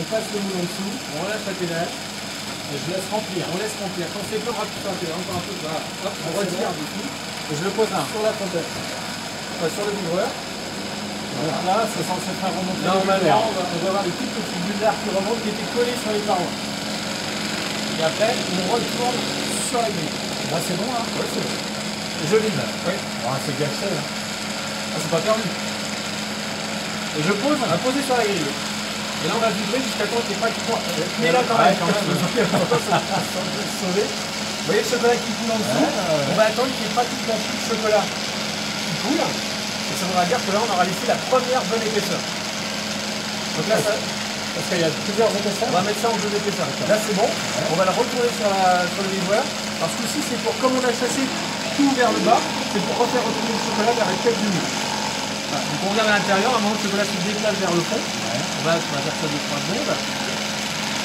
on passe le moule en dessous, on relâche la pédale. Et je laisse remplir. On laisse remplir. Quand c'est plein, on rappuie sur la pédale. Encore un peu. Voilà. Hop, on retire du coup. Et je le pose là. Sur la fontaine. Enfin, sur le livreur. Voilà. Là, c'est censé faire remonter. Normalement, on va avoir des petites bulles d'air qui remontent, qui étaient collées sur les parois. Et après, on retourne sur la grille. Là, c'est bon, là. Ouais, c'est bon. Je vide. Oui. Oh, c'est gâché, là. Ah, c'est pas perdu. Et je pose, on va poser sur la grille. Et là, on va vibrer jusqu'à temps qu'il n'y ait pas de poids. Mais là, quand même, sauver. Vous voyez le chocolat qui coule en dessous. On va attendre qu'il n'y ait pas toute la chute de chocolat qui coule. Et ça voudra dire que là, on aura laissé la première bonne épaisseur. Donc là, ça, parce qu'il y a plusieurs épaisseurs. on va mettre ça en deux épaisseurs. Là, c'est bon. On va la retourner sur le livreur. Parce que ici, c'est pour, comme on a chassé tout vers le bas, c'est pour refaire retourner le chocolat vers les têtes du moule. Voilà. Donc on regarde à l'intérieur, à un moment le chocolat se déplace vers le fond. Ouais. On va faire ça 2-3 secondes.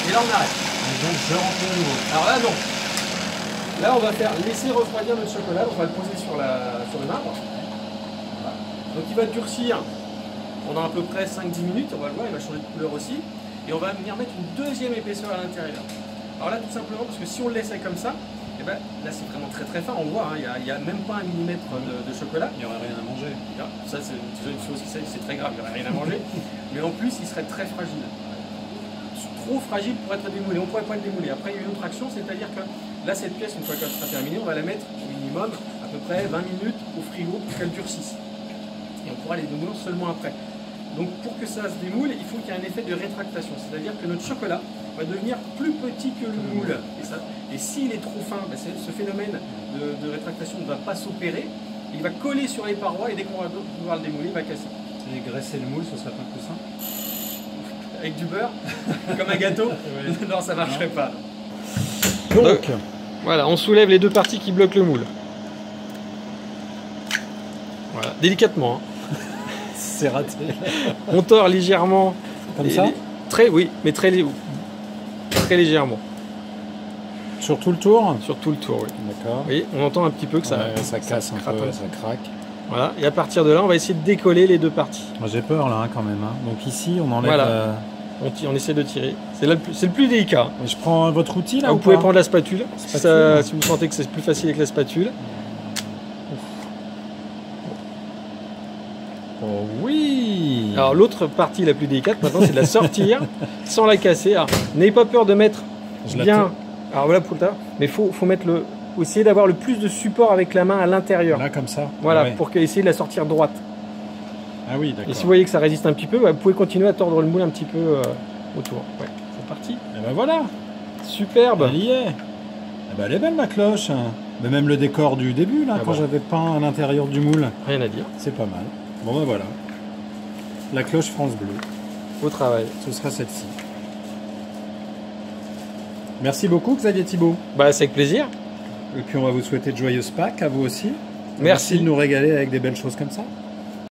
Et là, on arrête. Et donc, je remplis à nouveau. Alors là, non. Là, on va laisser refroidir notre chocolat. On va le poser sur le marbre. Voilà. Donc il va durcir pendant à peu près 5-10 minutes. On va le voir, il va changer de couleur aussi. Et on va venir mettre une deuxième épaisseur à l'intérieur. Alors là, tout simplement, parce que si on le laissait comme ça, et ben, là, c'est vraiment très très fin. On voit, hein, il n'y a même pas 1 millimètre de chocolat. Il n'y aurait rien à manger. Ça, c'est une chose qui c'est très grave, il n'y aurait rien à manger. Mais en plus, il serait très fragile. Trop fragile pour être démoulé. On ne pourrait pas le démouler. Après, il y a une autre action, c'est-à-dire que là, cette pièce, une fois qu'elle sera terminée, on va la mettre au minimum à peu près 20 minutes au frigo pour qu'elle durcisse. Et on pourra les démouler seulement après. Donc, pour que ça se démoule, il faut qu'il y ait un effet de rétractation. C'est-à-dire que notre chocolat va devenir plus petit que le moule. Et s'il est trop fin, ben ce phénomène de rétractation ne va pas s'opérer. Il va coller sur les parois et dès qu'on va pouvoir le démouler, il va casser. Et graisser le moule, ce serait pas plus simple? Avec du beurre, comme un gâteau. Oui. Non, ça ne marcherait pas. Donc, Voilà, on soulève les deux parties qui bloquent le moule. Voilà, délicatement. Hein. c'est raté. On tord légèrement. Comme ça? Oui, mais très légèrement. Sur tout le tour? Sur tout le tour, oui. D'accord. Oui, on entend un petit peu que ça casse un peu, ça craque. Voilà, et à partir de là, on va essayer de décoller les deux parties. J'ai peur là, hein, quand même. Hein. Donc ici, on enlève... Voilà. On essaie de tirer. C'est le plus délicat. Et je prends votre outil là vous ou pouvez pas? prendre la spatule. Si vous sentez que c'est plus facile avec la spatule. Oh oui. Alors l'autre partie la plus délicate maintenant, c'est de la sortir sans la casser. Alors n'ayez pas peur de mettre bien. Alors voilà pour ça. Mais faut mettre essayer d'avoir le plus de support avec la main à l'intérieur. Là comme ça. Voilà, ouais. pour essayer de la sortir droite. Ah oui, d'accord. Et si vous voyez que ça résiste un petit peu, vous pouvez continuer à tordre le moule un petit peu autour. Ouais, c'est parti. Et ben voilà. Superbe. Elle y est. Eh ben, elle est belle ma cloche. Mais même le décor du début là, quand j'avais peint à l'intérieur du moule. Rien à dire. C'est pas mal. Bon ben voilà. La cloche France Bleu. Au travail. Ce sera celle-ci. Merci beaucoup Xavier Thibault. Bah c'est avec plaisir. Et puis on va vous souhaiter de joyeuses Pâques à vous aussi. Merci de nous régaler avec des belles choses comme ça.